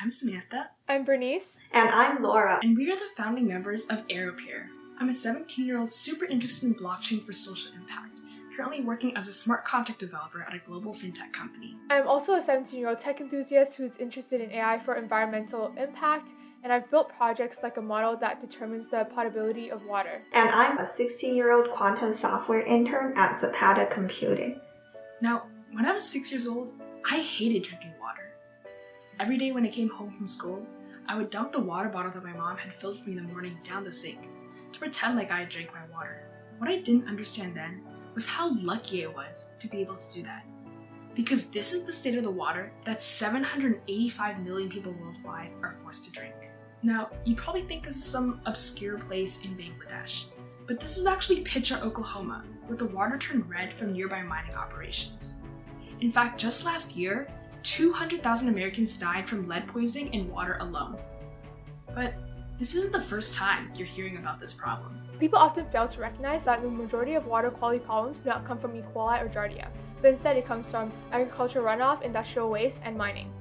I'm Samantha. I'm Bernice. And I'm Laura. And we are the founding members of Aeropeer. I'm a 17-year-old super interested in blockchain for social impact, currently working as a smart contract developer at a global fintech company. I'm also a 17-year-old tech enthusiast who's interested in AI for environmental impact, and I've built projects like a model that determines the potability of water. And I'm a 16-year-old quantum software intern at Zapata Computing. Now, when I was 6 years old, I hated drinking water. Every day when I came home from school, I would dump the water bottle that my mom had filled for me in the morning down the sink to pretend like I had drank my water. What I didn't understand then was how lucky I was to be able to do that. Because this is the state of the water that 785 million people worldwide are forced to drink. Now, you probably think this is some obscure place in Bangladesh, but this is actually Pitcher, Oklahoma, where the water turned red from nearby mining operations. In fact, just last year, 200,000 Americans died from lead poisoning in water alone. But this isn't the first time you're hearing about this problem. People often fail to recognize that the majority of water quality problems do not come from E. coli or Giardia, but instead it comes from agricultural runoff, industrial waste, and mining.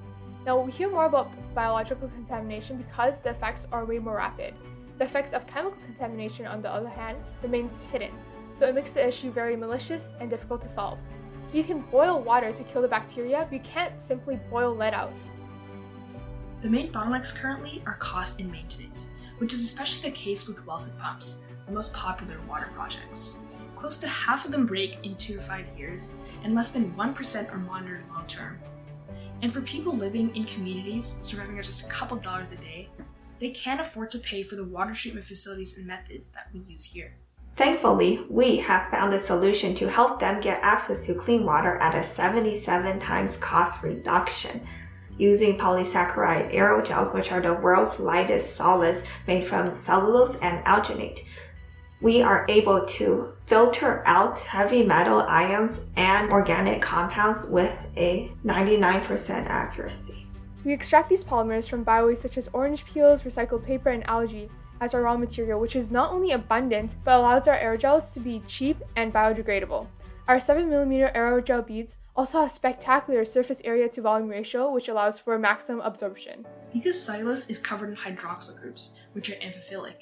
Now, we hear more about biological contamination because the effects are way more rapid. The effects of chemical contamination, on the other hand, remains hidden, so it makes the issue very malicious and difficult to solve. You can boil water to kill the bacteria, but you can't simply boil lead out. The main bottlenecks currently are cost and maintenance, which is especially the case with wells and pumps, the most popular water projects. Close to half of them break in 2 to 5 years, and less than 1% are monitored long term. And for people living in communities surviving on just a couple dollars a day, they can't afford to pay for the water treatment facilities and methods that we use here. Thankfully, we have found a solution to help them get access to clean water at a 77 times cost reduction. Using polysaccharide aerogels, which are the world's lightest solids made from cellulose and alginate, we are able to filter out heavy metal ions and organic compounds with a 99% accuracy. We extract these polymers from biowaste such as orange peels, recycled paper, and algae as our raw material, which is not only abundant, but allows our aerogels to be cheap and biodegradable. Our 7mm aerogel beads also have spectacular surface area to volume ratio, which allows for maximum absorption. Because cellulose is covered in hydroxyl groups, which are amphiphilic,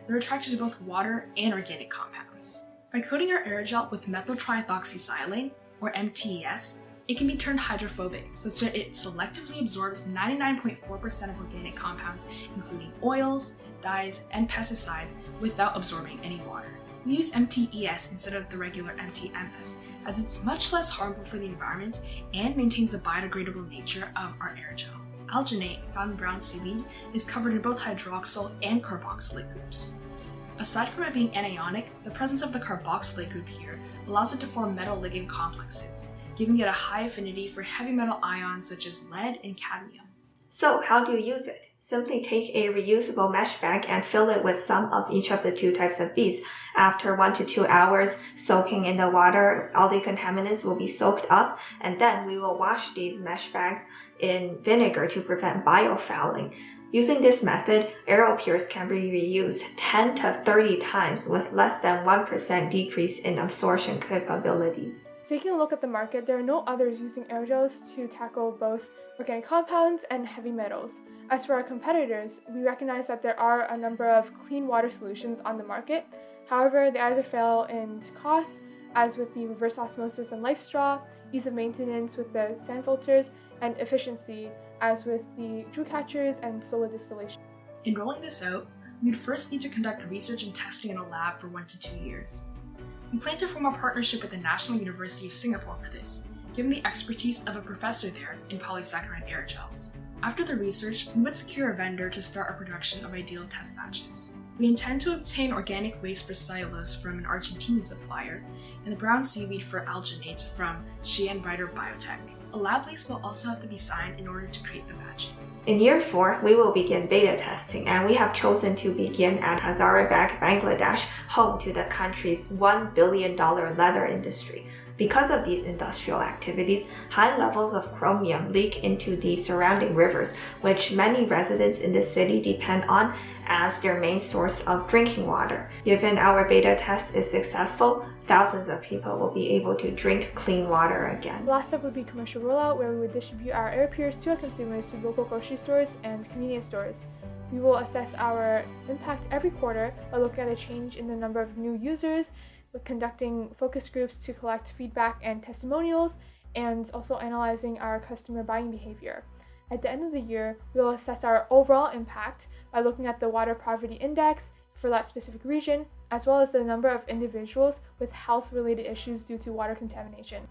they're attracted to both water and organic compounds. By coating our aerogel with methyl triethoxysialane, or MTES, it can be turned hydrophobic, such that it selectively absorbs 99.4% of organic compounds, including oils, dyes, and pesticides, without absorbing any water. We use MTES instead of the regular MTMS, as it's much less harmful for the environment and maintains the biodegradable nature of our aerogel. Alginate, found in brown seaweed, is covered in both hydroxyl and carboxylate groups. Aside from it being anionic, the presence of the carboxylate group here allows it to form metal ligand complexes, giving it a high affinity for heavy metal ions such as lead and cadmium. So how do you use it? Simply take a reusable mesh bag and fill it with some of each of the 2 types of beads. After 1 to 2 hours soaking in the water, all the contaminants will be soaked up, and then we will wash these mesh bags in vinegar to prevent biofouling. Using this method, AeroPures can be reused 10 to 30 times with less than 1% decrease in absorption capabilities. Taking a look at the market, there are no others using aerogels to tackle both organic compounds and heavy metals. As for our competitors, we recognize that there are a number of clean water solutions on the market. However, they either fail in cost, as with the reverse osmosis and life straw, ease of maintenance with the sand filters, and efficiency, as with the drew catchers and solar distillation. In rolling this out, we'd first need to conduct research and testing in a lab for 1 to 2 years. We plan to form a partnership with the National University of Singapore for this, given the expertise of a professor there in polysaccharide aerogels. After the research, we would secure a vendor to start our production of ideal test batches. We intend to obtain organic waste for cellulose from an Argentinian supplier, and the brown seaweed for alginate from Brighter Biotech. A lab lease will also have to be signed in order to create the batches. In year 4, we will begin beta testing, and we have chosen to begin at Hazaribagh, Bangladesh, home to the country's $1 billion leather industry. Because of these industrial activities, high levels of chromium leak into the surrounding rivers, which many residents in the city depend on as their main source of drinking water. Given our beta test is successful, thousands of people will be able to drink clean water again. The last step would be commercial rollout, where we would distribute our AeroPures to our consumers through local grocery stores and convenience stores. We will assess our impact every quarter by looking at the change in the number of new users, conducting focus groups to collect feedback and testimonials, and also analyzing our customer buying behavior. At the end of the year, we will assess our overall impact by looking at the water poverty index for that specific region, as well as the number of individuals with health-related issues due to water contamination.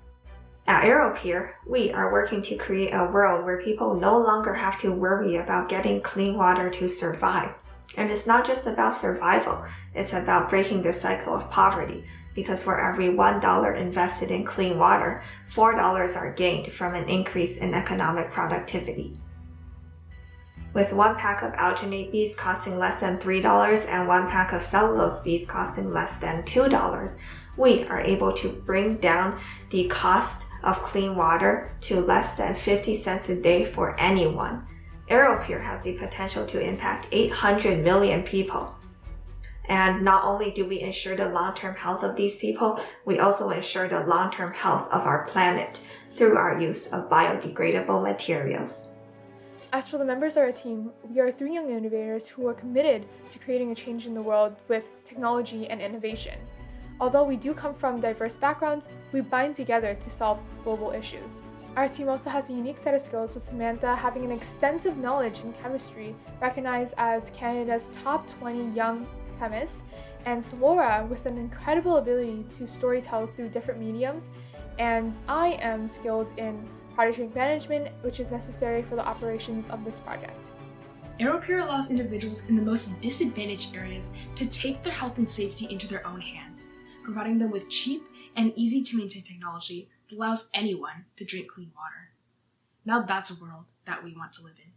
At Aeropeer, we are working to create a world where people no longer have to worry about getting clean water to survive. And it's not just about survival, it's about breaking the cycle of poverty, because for every $1 invested in clean water, $4 are gained from an increase in economic productivity. With one pack of alginate beads costing less than $3 and one pack of cellulose beads costing less than $2, we are able to bring down the cost of clean water to less than 50 cents a day for anyone. Aeropeer has the potential to impact 800 million people. And not only do we ensure the long-term health of these people, we also ensure the long-term health of our planet through our use of biodegradable materials. As for the members of our team, we are 3 young innovators who are committed to creating a change in the world with technology and innovation. Although we do come from diverse backgrounds, we bind together to solve global issues. Our team also has a unique set of skills, with Samantha having an extensive knowledge in chemistry, recognized as Canada's top 20 young chemist, and Laura with an incredible ability to storytell through different mediums, and I am skilled in project management, which is necessary for the operations of this project. Aeropeer allows individuals in the most disadvantaged areas to take their health and safety into their own hands, providing them with cheap and easy to maintain technology that allows anyone to drink clean water. Now that's a world that we want to live in.